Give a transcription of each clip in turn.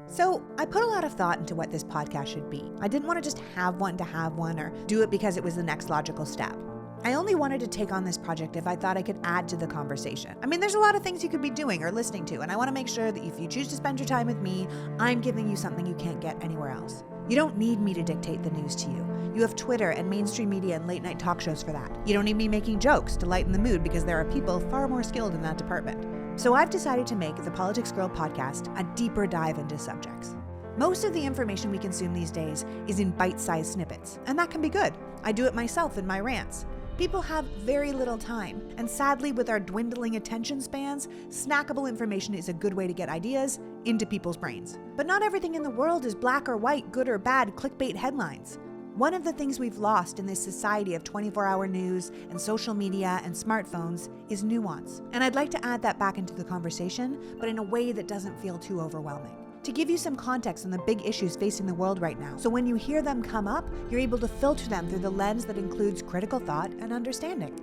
So I put a lot of thought into what this podcast should be. I didn't want to just have one to have one or do it because it was the next logical step. I only wanted to take on this project if I thought I could add to the conversation. I mean, there's a lot of things you could be doing or listening to, and I want to make sure that if you choose to spend your time with me, I'm giving you something you can't get anywhere else. You don't need me to dictate the news to you. You have Twitter and mainstream media and late night talk shows for that. You don't need me making jokes to lighten the mood because there are people far more skilled in that department. So I've decided to make the Politics Girl podcast a deeper dive into subjects. Most of the information we consume these days is in bite-sized snippets, and that can be good. I do it myself in my rants. People have very little time, and sadly with our dwindling attention spans, snackable information is a good way to get ideas into people's brains. But not everything in the world is black or white, good or bad, clickbait headlines. One of the things we've lost in this society of 24-hour news and social media and smartphones is nuance. And I'd like to add that back into the conversation, but in a way that doesn't feel too overwhelming. To give you some context on the big issues facing the world right now, so when you hear them come up, you're able to filter them through the lens that includes critical thought and understanding.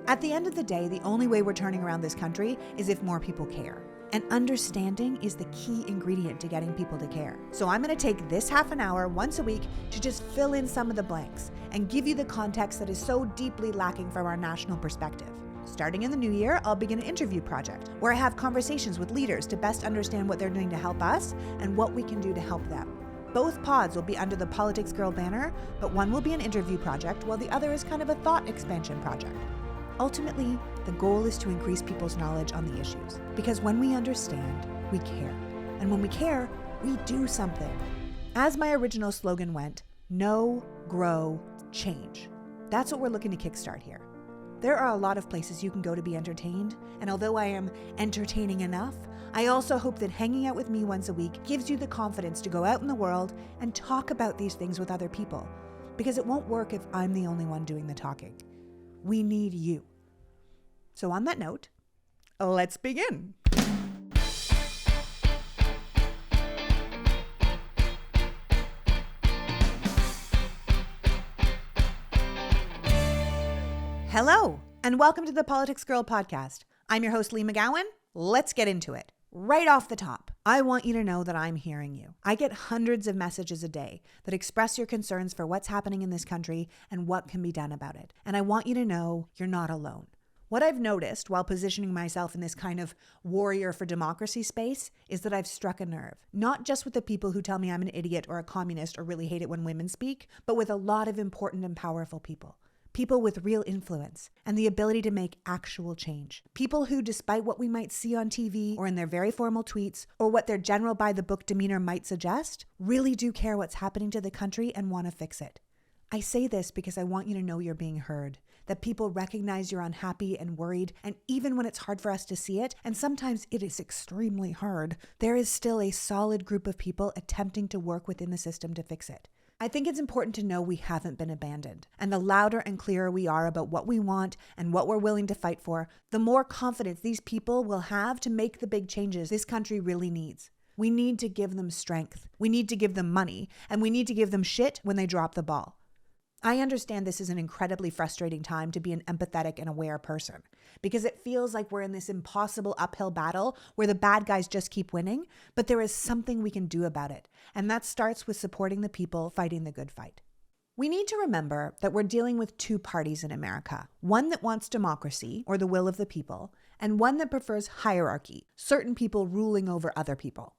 At the end of the day, the only way we're turning around this country is if more people care. And understanding is the key ingredient to getting people to care. So I'm going to take this half an hour once a week to just fill in some of the blanks and give you the context that is so deeply lacking from our national perspective. Starting in the new year, I'll begin an interview project where I have conversations with leaders to best understand what they're doing to help us and what we can do to help them. Both pods will be under the Politics Girl banner, but one will be an interview project while the other is kind of a thought expansion project. Ultimately, the goal is to increase people's knowledge on the issues. Because when we understand, we care. And when we care, we do something. As my original slogan went, know, grow, change. That's what we're looking to kickstart here. There are a lot of places you can go to be entertained, and although I am entertaining enough, I also hope that hanging out with me once a week gives you the confidence to go out in the world and talk about these things with other people. Because it won't work if I'm the only one doing the talking. We need you. So on that note, let's begin. Hello, and welcome to the Politics Girl podcast. I'm your host, Lee McGowan. Let's get into it. Right off the top, I want you to know that I'm hearing you. I get hundreds of messages a day that express your concerns for what's happening in this country and what can be done about it. And I want you to know you're not alone. What I've noticed while positioning myself in this kind of warrior for democracy space is that I've struck a nerve, not just with the people who tell me I'm an idiot or a communist or really hate it when women speak, but with a lot of important and powerful people. People with real influence and the ability to make actual change. People who, despite what we might see on TV or in their very formal tweets or what their general by-the-book demeanor might suggest, really do care what's happening to the country and want to fix it. I say this because I want you to know you're being heard, that people recognize you're unhappy and worried, and even when it's hard for us to see it, and sometimes it is extremely hard, there is still a solid group of people attempting to work within the system to fix it. I think it's important to know we haven't been abandoned. And the louder and clearer we are about what we want and what we're willing to fight for, the more confidence these people will have to make the big changes this country really needs. We need to give them strength. We need to give them money. And we need to give them shit when they drop the ball. I understand this is an incredibly frustrating time to be an empathetic and aware person because it feels like we're in this impossible uphill battle where the bad guys just keep winning, but there is something we can do about it. And that starts with supporting the people fighting the good fight. We need to remember that we're dealing with two parties in America, one that wants democracy or the will of the people, and one that prefers hierarchy, certain people ruling over other people.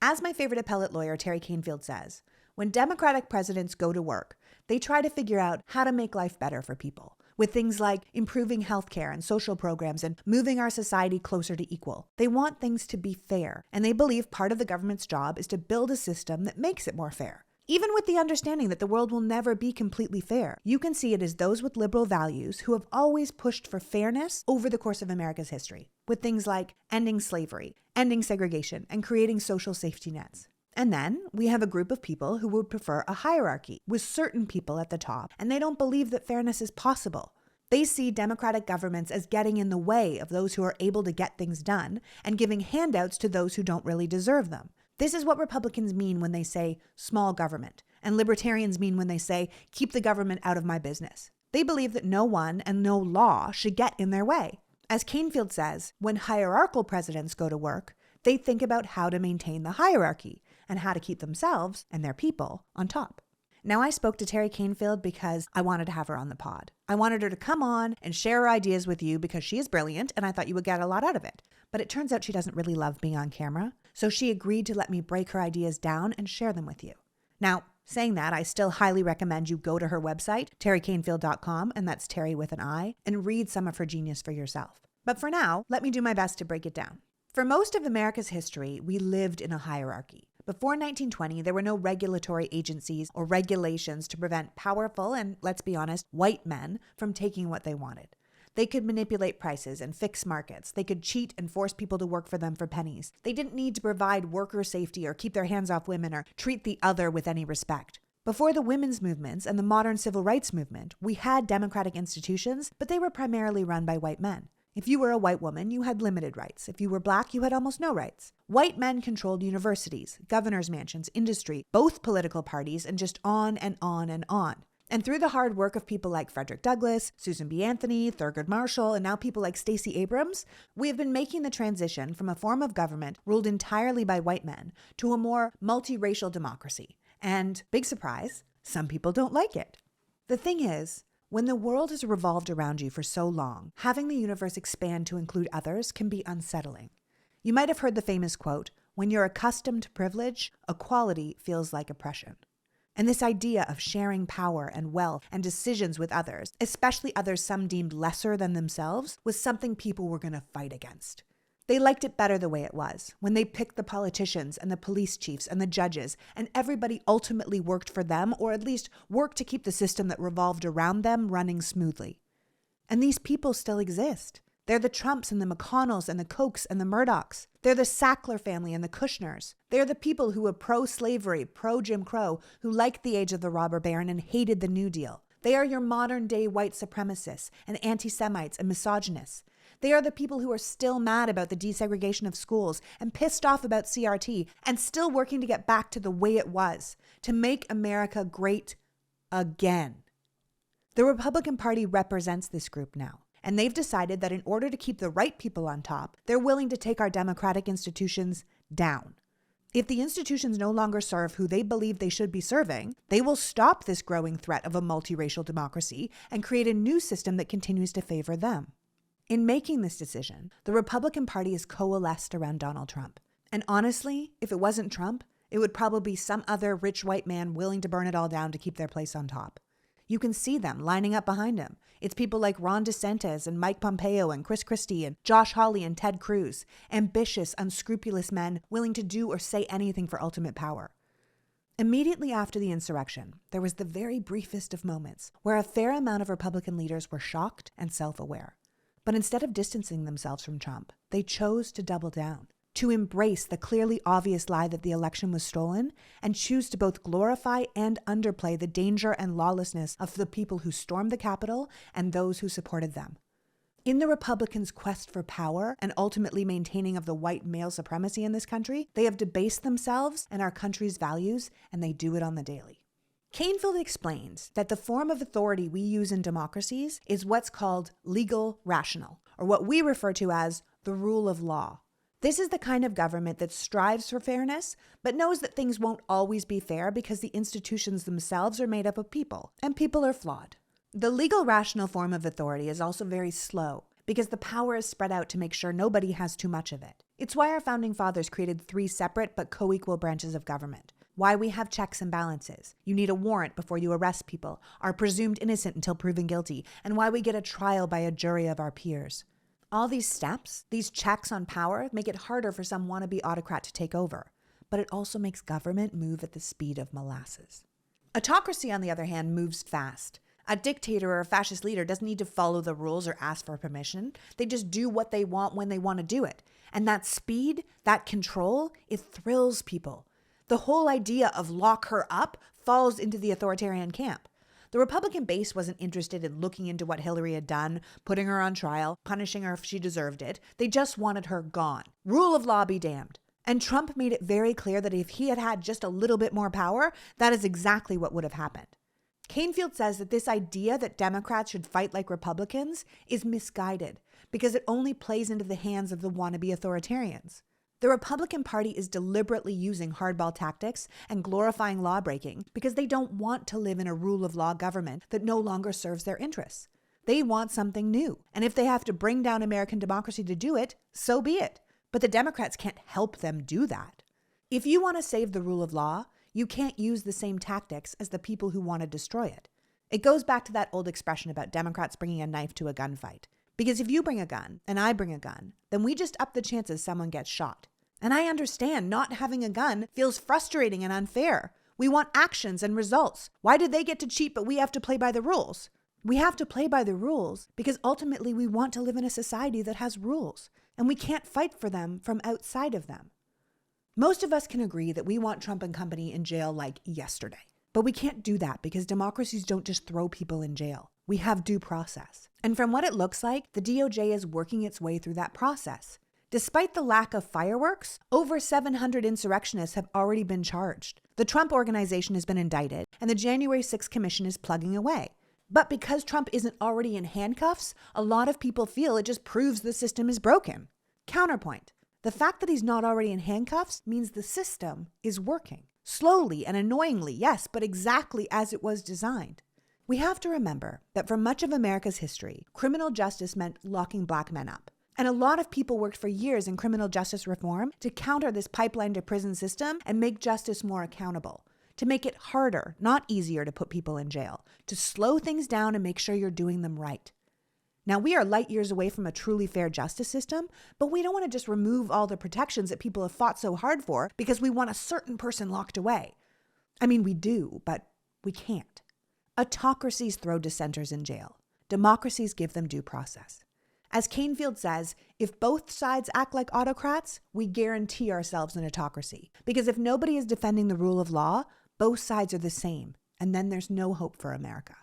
As my favorite appellate lawyer, Teri Kanefield says, when Democratic presidents go to work, they try to figure out how to make life better for people, with things like improving healthcare and social programs and moving our society closer to equal. They want things to be fair, and they believe part of the government's job is to build a system that makes it more fair. Even with the understanding that the world will never be completely fair, you can see it as those with liberal values who have always pushed for fairness over the course of America's history, with things like ending slavery, ending segregation, and creating social safety nets. And then we have a group of people who would prefer a hierarchy with certain people at the top, and they don't believe that fairness is possible. They see democratic governments as getting in the way of those who are able to get things done and giving handouts to those who don't really deserve them. This is what Republicans mean when they say small government, and libertarians mean when they say keep the government out of my business. They believe that no one and no law should get in their way. As Kanefield says, when hierarchical presidents go to work, they think about how to maintain the hierarchy. and how to keep themselves and their people on top. Now, I spoke to Teri Kanefield because I wanted to have her on the pod. I wanted her to come on and share her ideas with you because she is brilliant and I thought you would get a lot out of it. But it turns out she doesn't really love being on camera, so she agreed to let me break her ideas down and share them with you. Now, saying that, I still highly recommend you go to her website, terikanefield.com, and that's Teri with an I, and read some of her genius for yourself. But for now, let me do my best to break it down. For most of America's history, we lived in a hierarchy. Before 1920, there were no regulatory agencies or regulations to prevent powerful and, let's be honest, white men from taking what they wanted. They could manipulate prices and fix markets. They could cheat and force people to work for them for pennies. They didn't need to provide worker safety or keep their hands off women or treat the other with any respect. Before the women's movements and the modern civil rights movement, we had democratic institutions, but they were primarily run by white men. If you were a white woman, you had limited rights. If you were black, you had almost no rights. White men controlled universities, governors' mansions, industry, both political parties, and just on and on and on. And through the hard work of people like Frederick Douglass, Susan B. Anthony, Thurgood Marshall, and now people like Stacey Abrams, we have been making the transition from a form of government ruled entirely by white men to a more multiracial democracy. And, big surprise, some people don't like it. The thing is, when the world has revolved around you for so long, having the universe expand to include others can be unsettling. You might have heard the famous quote, "When you're accustomed to privilege, equality feels like oppression." And this idea of sharing power and wealth and decisions with others, especially others some deemed lesser than themselves, was something people were going to fight against. They liked it better the way it was, when they picked the politicians and the police chiefs and the judges, and everybody ultimately worked for them, or at least worked to keep the system that revolved around them running smoothly. And these people still exist. They're the Trumps and the McConnells and the Kochs and the Murdochs. They're the Sackler family and the Kushners. They're the people who were pro-slavery, pro-Jim Crow, who liked the age of the robber baron and hated the New Deal. They are your modern-day white supremacists and anti-Semites and misogynists. They are the people who are still mad about the desegregation of schools and pissed off about CRT and still working to get back to the way it was, to make America great again. The Republican Party represents this group now, and they've decided that in order to keep the right people on top, they're willing to take our democratic institutions down. If the institutions no longer serve who they believe they should be serving, they will stop this growing threat of a multiracial democracy and create a new system that continues to favor them. In making this decision, the Republican Party is coalesced around Donald Trump. And honestly, if it wasn't Trump, it would probably be some other rich white man willing to burn it all down to keep their place on top. You can see them lining up behind him. It's people like Ron DeSantis and Mike Pompeo and Chris Christie and Josh Hawley and Ted Cruz, ambitious, unscrupulous men willing to do or say anything for ultimate power. Immediately after the insurrection, there was the very briefest of moments where a fair amount of Republican leaders were shocked and self-aware. But instead of distancing themselves from Trump, they chose to double down, to embrace the clearly obvious lie that the election was stolen, and choose to both glorify and underplay the danger and lawlessness of the people who stormed the Capitol and those who supported them. In the Republicans' quest for power and ultimately maintaining of the white male supremacy in this country, they have debased themselves and our country's values, and they do it on the daily. Kanefield explains that the form of authority we use in democracies is what's called legal rational, or what we refer to as the rule of law. This is the kind of government that strives for fairness, but knows that things won't always be fair because the institutions themselves are made up of people, and people are flawed. The legal rational form of authority is also very slow, because the power is spread out to make sure nobody has too much of it. It's why our founding fathers created 3 separate but co-equal branches of government. Why we have checks and balances. You need a warrant before you arrest people, are presumed innocent until proven guilty, and why we get a trial by a jury of our peers. All these steps, these checks on power, make it harder for some wannabe autocrat to take over, but it also makes government move at the speed of molasses. Autocracy, on the other hand, moves fast. A dictator or a fascist leader doesn't need to follow the rules or ask for permission. They just do what they want when they want to do it. And that speed, that control, it thrills people. The whole idea of lock her up falls into the authoritarian camp. The Republican base wasn't interested in looking into what Hillary had done, putting her on trial, punishing her if she deserved it. They just wanted her gone. Rule of law be damned. And Trump made it very clear that if he had had just a little bit more power, that is exactly what would have happened. Kanefield says that this idea that Democrats should fight like Republicans is misguided because it only plays into the hands of the wannabe authoritarians. The Republican Party is deliberately using hardball tactics and glorifying lawbreaking because they don't want to live in a rule of law government that no longer serves their interests. They want something new. And if they have to bring down American democracy to do it, so be it. But the Democrats can't help them do that. If you want to save the rule of law, you can't use the same tactics as the people who want to destroy it. It goes back to that old expression about Democrats bringing a knife to a gunfight. Because if you bring a gun and I bring a gun, then we just up the chances someone gets shot. And I understand not having a gun feels frustrating and unfair. We want actions and results. Why do they get to cheat but we have to play by the rules? We have to play by the rules because ultimately we want to live in a society that has rules, and we can't fight for them from outside of them. Most of us can agree that we want Trump and company in jail like yesterday. But we can't do that because democracies don't just throw people in jail. We have due process. And from what it looks like, the DOJ is working its way through that process. Despite the lack of fireworks, over 700 insurrectionists have already been charged. The Trump Organization has been indicted, and the January 6th Commission is plugging away. But because Trump isn't already in handcuffs, a lot of people feel it just proves the system is broken. Counterpoint. The fact that he's not already in handcuffs means the system is working. Slowly and annoyingly, yes, but exactly as it was designed. We have to remember that for much of America's history, criminal justice meant locking black men up. And a lot of people worked for years in criminal justice reform to counter this pipeline to prison system and make justice more accountable, to make it harder, not easier to put people in jail, to slow things down and make sure you're doing them right. Now, we are light years away from a truly fair justice system, but we don't want to just remove all the protections that people have fought so hard for because we want a certain person locked away. I mean, we do, but we can't. Autocracies throw dissenters in jail. Democracies give them due process. As Kanefield says, if both sides act like autocrats, we guarantee ourselves an autocracy. Because if nobody is defending the rule of law, both sides are the same, and then there's no hope for America.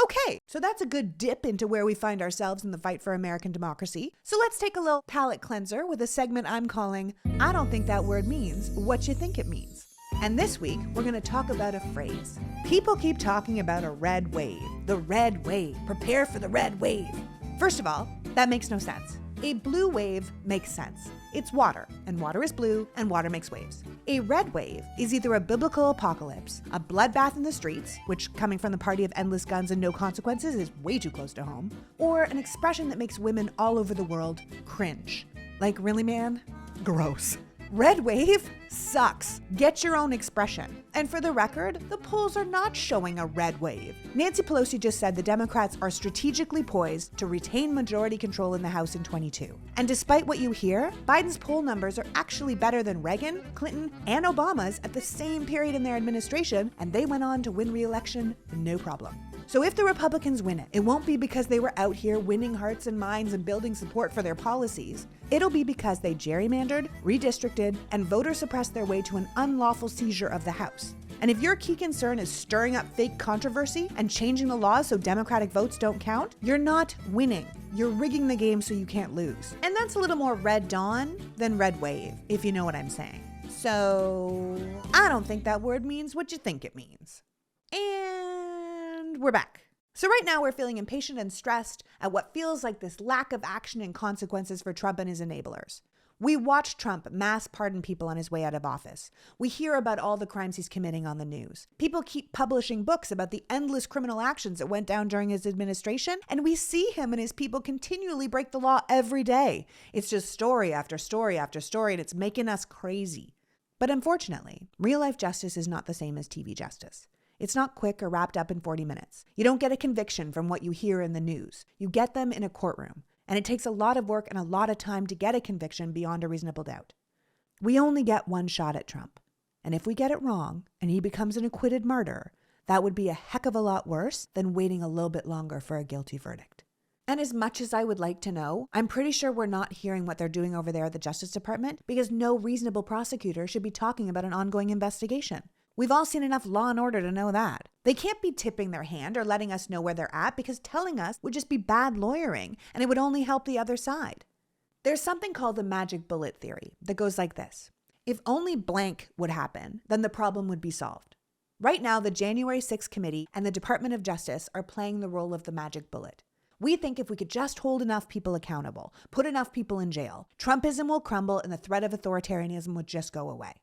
Okay, so that's a good dip into where we find ourselves in the fight for American democracy. So let's take a little palate cleanser with a segment I'm calling, I don't think that word means what you think it means. And this week, we're going to talk about a phrase. People keep talking about a red wave. The red wave. Prepare for the red wave. First of all, that makes no sense. A blue wave makes sense. It's water, and water is blue, and water makes waves. A red wave is either a biblical apocalypse, a bloodbath in the streets, which coming from the party of endless guns and no consequences is way too close to home, or an expression that makes women all over the world cringe. Like, really, man? Gross. Red wave sucks. Get your own expression. And for the record, the polls are not showing a red wave. Nancy Pelosi just said the Democrats are strategically poised to retain majority control in the House in 22. And despite what you hear, Biden's poll numbers are actually better than Reagan, Clinton, and Obama's at the same period in their administration, and they went on to win re-election no problem. So if the Republicans win it, it won't be because they were out here winning hearts and minds and building support for their policies. It'll be because they gerrymandered, redistricted, and voter suppressed their way to an unlawful seizure of the House. And if your key concern is stirring up fake controversy and changing the laws so Democratic votes don't count, you're not winning. You're rigging the game so you can't lose. And that's a little more red dawn than red wave, if you know what I'm saying. So I don't think that word means what you think it means. And we're back. So right now we're feeling impatient and stressed at what feels like this lack of action and consequences for Trump and his enablers. We watch Trump mass pardon people on his way out of office. We hear about all the crimes he's committing on the news. People keep publishing books about the endless criminal actions that went down during his administration, and we see him and his people continually break the law every day. It's just story after story after story, and it's making us crazy. But unfortunately, real-life justice is not the same as TV justice. It's not quick or wrapped up in 40 minutes. You don't get a conviction from what you hear in the news. You get them in a courtroom. And it takes a lot of work and a lot of time to get a conviction beyond a reasonable doubt. We only get one shot at Trump. And if we get it wrong and he becomes an acquitted martyr, that would be a heck of a lot worse than waiting a little bit longer for a guilty verdict. And as much as I would like to know, I'm pretty sure we're not hearing what they're doing over there at the Justice Department because no reasonable prosecutor should be talking about an ongoing investigation. We've all seen enough Law and Order to know that. They can't be tipping their hand or letting us know where they're at because telling us would just be bad lawyering and it would only help the other side. There's something called the magic bullet theory that goes like this. If only blank would happen, then the problem would be solved. Right now, the January 6th Committee and the Department of Justice are playing the role of the magic bullet. We think if we could just hold enough people accountable, put enough people in jail, Trumpism will crumble and the threat of authoritarianism would just go away.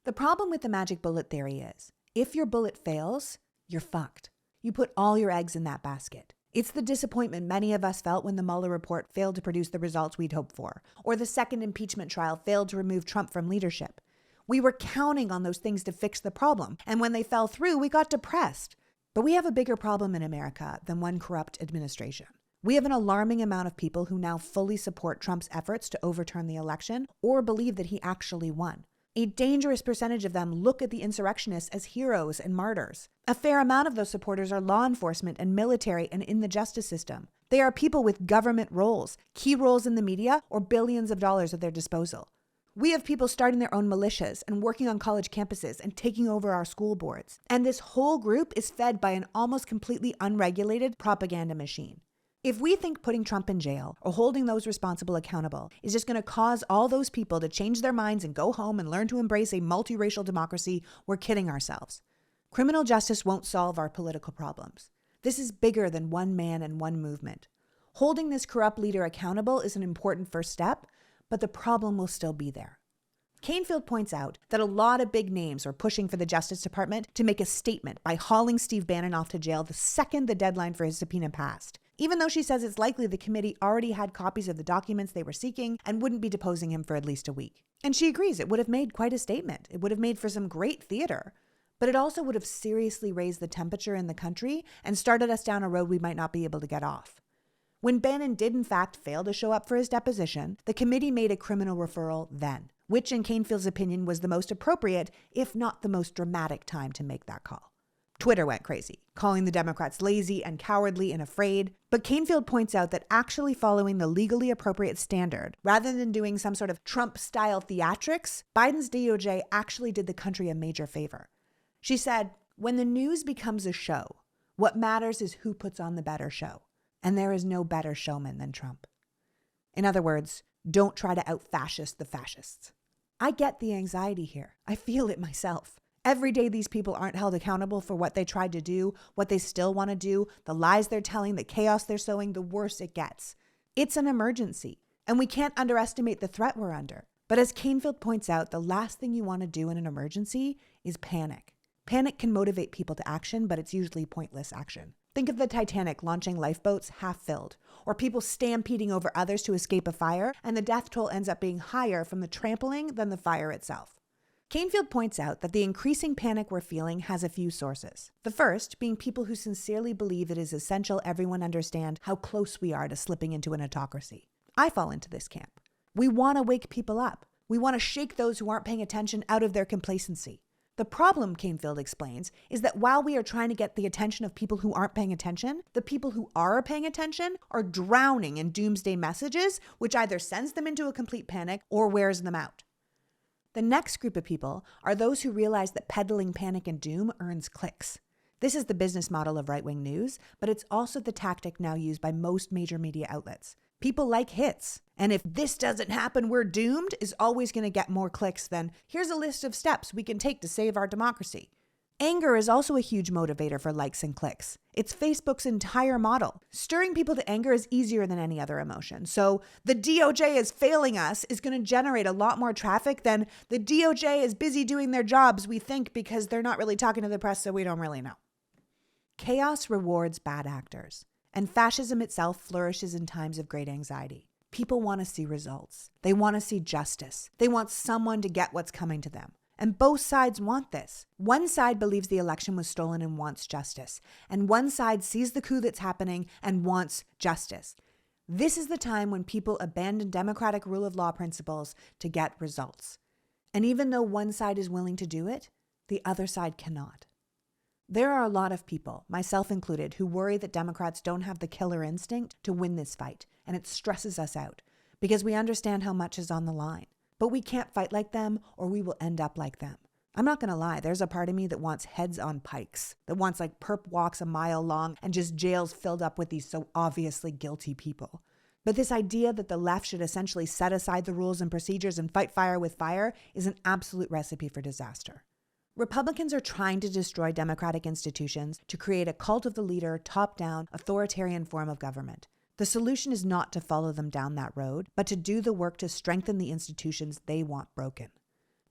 The problem with the magic bullet theory is, if your bullet fails, you're fucked. You put all your eggs in that basket. It's the disappointment many of us felt when the Mueller report failed to produce the results we'd hoped for, or the second impeachment trial failed to remove Trump from leadership. We were counting on those things to fix the problem, and when they fell through, we got depressed. But we have a bigger problem in America than one corrupt administration. We have an alarming amount of people who now fully support Trump's efforts to overturn the election or believe that he actually won. A dangerous percentage of them look at the insurrectionists as heroes and martyrs. A fair amount of those supporters are law enforcement and military and in the justice system. They are people with government roles, key roles in the media, or billions of dollars at their disposal. We have people starting their own militias and working on college campuses and taking over our school boards. And this whole group is fed by an almost completely unregulated propaganda machine. If we think putting Trump in jail or holding those responsible accountable is just going to cause all those people to change their minds and go home and learn to embrace a multiracial democracy, we're kidding ourselves. Criminal justice won't solve our political problems. This is bigger than one man and one movement. Holding this corrupt leader accountable is an important first step, but the problem will still be there. Kanefield points out that a lot of big names are pushing for the Justice Department to make a statement by hauling Steve Bannon off to jail the second the deadline for his subpoena passed, even though she says it's likely the committee already had copies of the documents they were seeking and wouldn't be deposing him for at least a week. And she agrees it would have made quite a statement. It would have made for some great theater, but it also would have seriously raised the temperature in the country and started us down a road we might not be able to get off. When Bannon did in fact fail to show up for his deposition, the committee made a criminal referral then, which in Kanefield's opinion was the most appropriate, if not the most dramatic time to make that call. Twitter went crazy, calling the Democrats lazy and cowardly and afraid. But Kanefield points out that actually following the legally appropriate standard, rather than doing some sort of Trump-style theatrics, Biden's DOJ actually did the country a major favor. She said, when the news becomes a show, what matters is who puts on the better show. And there is no better showman than Trump. In other words, don't try to out-fascist the fascists. I get the anxiety here. I feel it myself. Every day these people aren't held accountable for what they tried to do, what they still want to do, the lies they're telling, the chaos they're sowing, the worse it gets. It's an emergency, and we can't underestimate the threat we're under. But as Kanefield points out, the last thing you want to do in an emergency is panic. Panic can motivate people to action, but it's usually pointless action. Think of the Titanic launching lifeboats half filled, or people stampeding over others to escape a fire, and the death toll ends up being higher from the trampling than the fire itself. Kanefield points out that the increasing panic we're feeling has a few sources. The first being people who sincerely believe it is essential everyone understand how close we are to slipping into an autocracy. I fall into this camp. We want to wake people up. We want to shake those who aren't paying attention out of their complacency. The problem, Kanefield explains, is that while we are trying to get the attention of people who aren't paying attention, the people who are paying attention are drowning in doomsday messages, which either sends them into a complete panic or wears them out. The next group of people are those who realize that peddling panic and doom earns clicks. This is the business model of right-wing news, but it's also the tactic now used by most major media outlets. People like hits. And if this doesn't happen, we're doomed is always going to get more clicks than here's a list of steps we can take to save our democracy. Anger is also a huge motivator for likes and clicks. It's Facebook's entire model. Stirring people to anger is easier than any other emotion. So the DOJ is failing us is going to generate a lot more traffic than the DOJ is busy doing their jobs, we think, because they're not really talking to the press, so we don't really know. Chaos rewards bad actors. And fascism itself flourishes in times of great anxiety. People want to see results. They want to see justice. They want someone to get what's coming to them. And both sides want this. One side believes the election was stolen and wants justice. And one side sees the coup that's happening and wants justice. This is the time when people abandon democratic rule of law principles to get results. And even though one side is willing to do it, the other side cannot. There are a lot of people, myself included, who worry that Democrats don't have the killer instinct to win this fight, and it stresses us out because we understand how much is on the line. But we can't fight like them or we will end up like them. I'm not going to lie, there's a part of me that wants heads on pikes, that wants like perp walks a mile long and just jails filled up with these so obviously guilty people. But this idea that the left should essentially set aside the rules and procedures and fight fire with fire is an absolute recipe for disaster. Republicans are trying to destroy democratic institutions to create a cult of the leader, top-down, authoritarian form of government. The solution is not to follow them down that road, but to do the work to strengthen the institutions they want broken.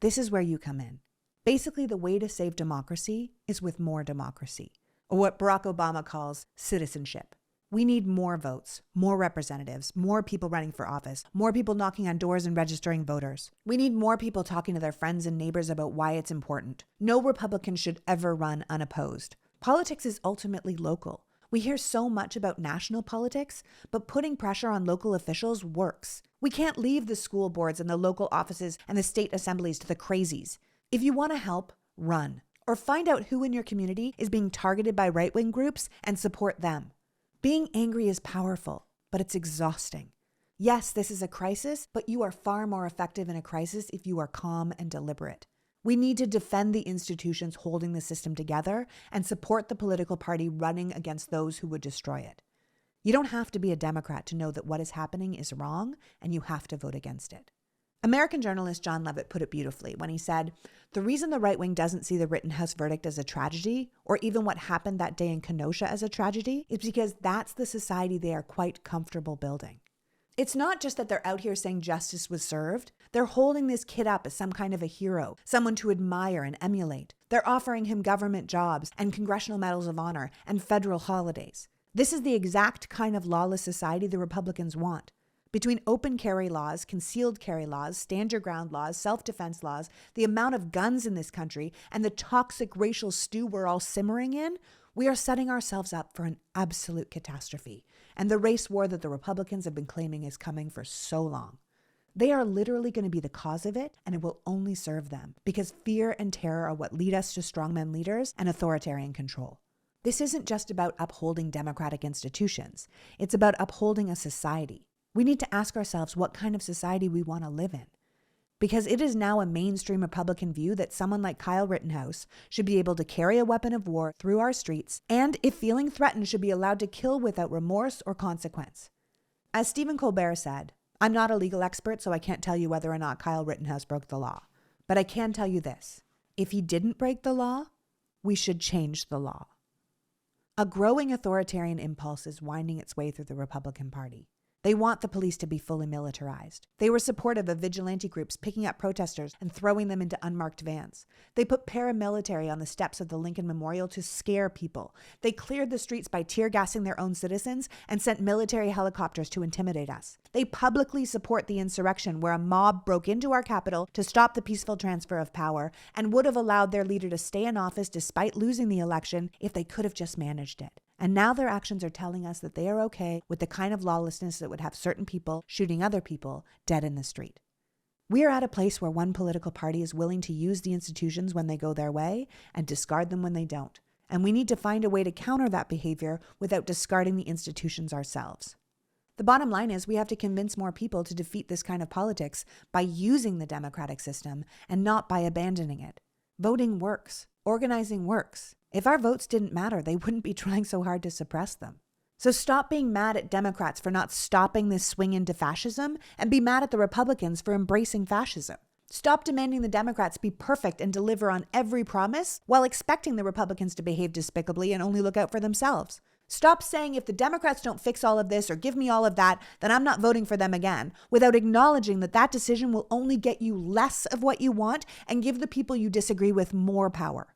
This is where you come in. Basically, the way to save democracy is with more democracy, or what Barack Obama calls citizenship. We need more votes, more representatives, more people running for office, more people knocking on doors and registering voters. We need more people talking to their friends and neighbors about why it's important. No Republican should ever run unopposed. Politics is ultimately local. We hear so much about national politics, but putting pressure on local officials works. We can't leave the school boards and the local offices and the state assemblies to the crazies. If you want to help, run. Or find out who in your community is being targeted by right-wing groups and support them. Being angry is powerful, but it's exhausting. Yes, this is a crisis, but you are far more effective in a crisis if you are calm and deliberate. We need to defend the institutions holding the system together and support the political party running against those who would destroy it. You don't have to be a Democrat to know that what is happening is wrong and you have to vote against it. American journalist John Levitt put it beautifully when he said, "The reason the right wing doesn't see the Rittenhouse verdict as a tragedy, or even what happened that day in Kenosha as a tragedy, is because that's the society they are quite comfortable building." It's not just that they're out here saying justice was served. They're holding this kid up as some kind of a hero, someone to admire and emulate. They're offering him government jobs and congressional medals of honor and federal holidays. This is the exact kind of lawless society the Republicans want. Between open carry laws, concealed carry laws, stand your ground laws, self-defense laws, the amount of guns in this country, and the toxic racial stew we're all simmering in, we are setting ourselves up for an absolute catastrophe. And the race war that the Republicans have been claiming is coming for so long. They are literally going to be the cause of it, and it will only serve them, because fear and terror are what lead us to strongman leaders and authoritarian control. This isn't just about upholding democratic institutions. It's about upholding a society. We need to ask ourselves what kind of society we want to live in. Because it is now a mainstream Republican view that someone like Kyle Rittenhouse should be able to carry a weapon of war through our streets, and if feeling threatened, should be allowed to kill without remorse or consequence. As Stephen Colbert said, "I'm not a legal expert, so I can't tell you whether or not Kyle Rittenhouse broke the law. But I can tell you this. If he didn't break the law, we should change the law." A growing authoritarian impulse is winding its way through the Republican Party. They want the police to be fully militarized. They were supportive of vigilante groups picking up protesters and throwing them into unmarked vans. They put paramilitary on the steps of the Lincoln Memorial to scare people. They cleared the streets by tear gassing their own citizens and sent military helicopters to intimidate us. They publicly support the insurrection where a mob broke into our Capitol to stop the peaceful transfer of power and would have allowed their leader to stay in office despite losing the election if they could have just managed it. And now their actions are telling us that they are okay with the kind of lawlessness that would have certain people shooting other people dead in the street. We are at a place where one political party is willing to use the institutions when they go their way and discard them when they don't. And we need to find a way to counter that behavior without discarding the institutions ourselves. The bottom line is we have to convince more people to defeat this kind of politics by using the democratic system and not by abandoning it. Voting works. Organizing works. If our votes didn't matter, they wouldn't be trying so hard to suppress them. So stop being mad at Democrats for not stopping this swing into fascism and be mad at the Republicans for embracing fascism. Stop demanding the Democrats be perfect and deliver on every promise while expecting the Republicans to behave despicably and only look out for themselves. Stop saying if the Democrats don't fix all of this or give me all of that, then I'm not voting for them again, without acknowledging that that decision will only get you less of what you want and give the people you disagree with more power.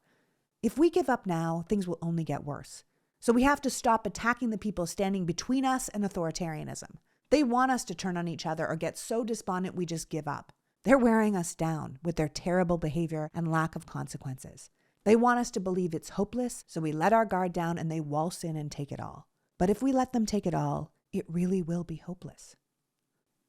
If we give up now, things will only get worse. So we have to stop attacking the people standing between us and authoritarianism. They want us to turn on each other or get so despondent we just give up. They're wearing us down with their terrible behavior and lack of consequences. They want us to believe it's hopeless, so we let our guard down and they waltz in and take it all. But if we let them take it all, it really will be hopeless.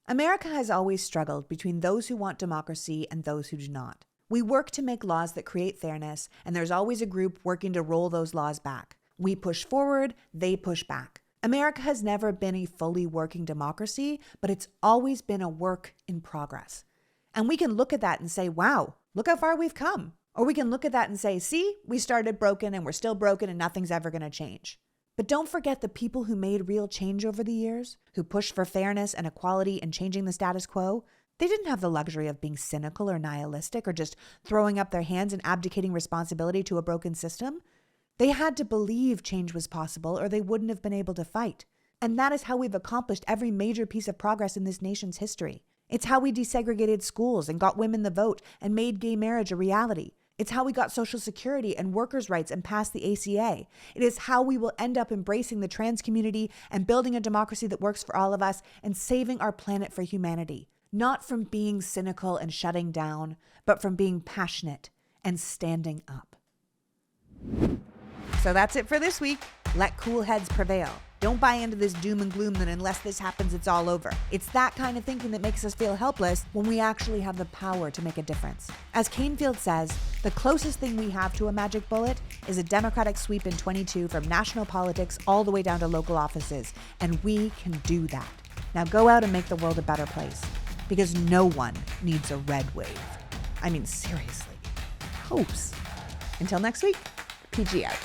America has always struggled between those who want democracy and those who do not. We work to make laws that create fairness, and there's always a group working to roll those laws back. We push forward, they push back. America has never been a fully working democracy, but it's always been a work in progress. And we can look at that and say, wow, look how far we've come. Or we can look at that and say, see, we started broken and we're still broken and nothing's ever going to change. But don't forget the people who made real change over the years, who pushed for fairness and equality and changing the status quo. They didn't have the luxury of being cynical or nihilistic or just throwing up their hands and abdicating responsibility to a broken system. They had to believe change was possible or they wouldn't have been able to fight. And that is how we've accomplished every major piece of progress in this nation's history. It's how we desegregated schools and got women the vote and made gay marriage a reality. It's how we got Social Security and workers' rights and passed the ACA. It is how we will end up embracing the trans community and building a democracy that works for all of us and saving our planet for humanity. Not from being cynical and shutting down, but from being passionate and standing up. So that's it for this week. Let cool heads prevail. Don't buy into this doom and gloom that unless this happens, it's all over. It's that kind of thinking that makes us feel helpless when we actually have the power to make a difference. As Kanefield says, the closest thing we have to a magic bullet is a Democratic sweep in 22 from national politics all the way down to local offices. And we can do that. Now go out and make the world a better place. Because no one needs a red wave. I mean, seriously. Hopes. Until next week, PG out.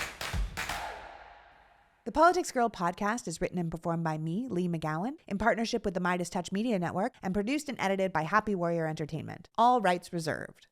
The Politics Girl podcast is written and performed by me, Lee McGowan, in partnership with the Midas Touch Media Network, and produced and edited by Happy Warrior Entertainment. All rights reserved.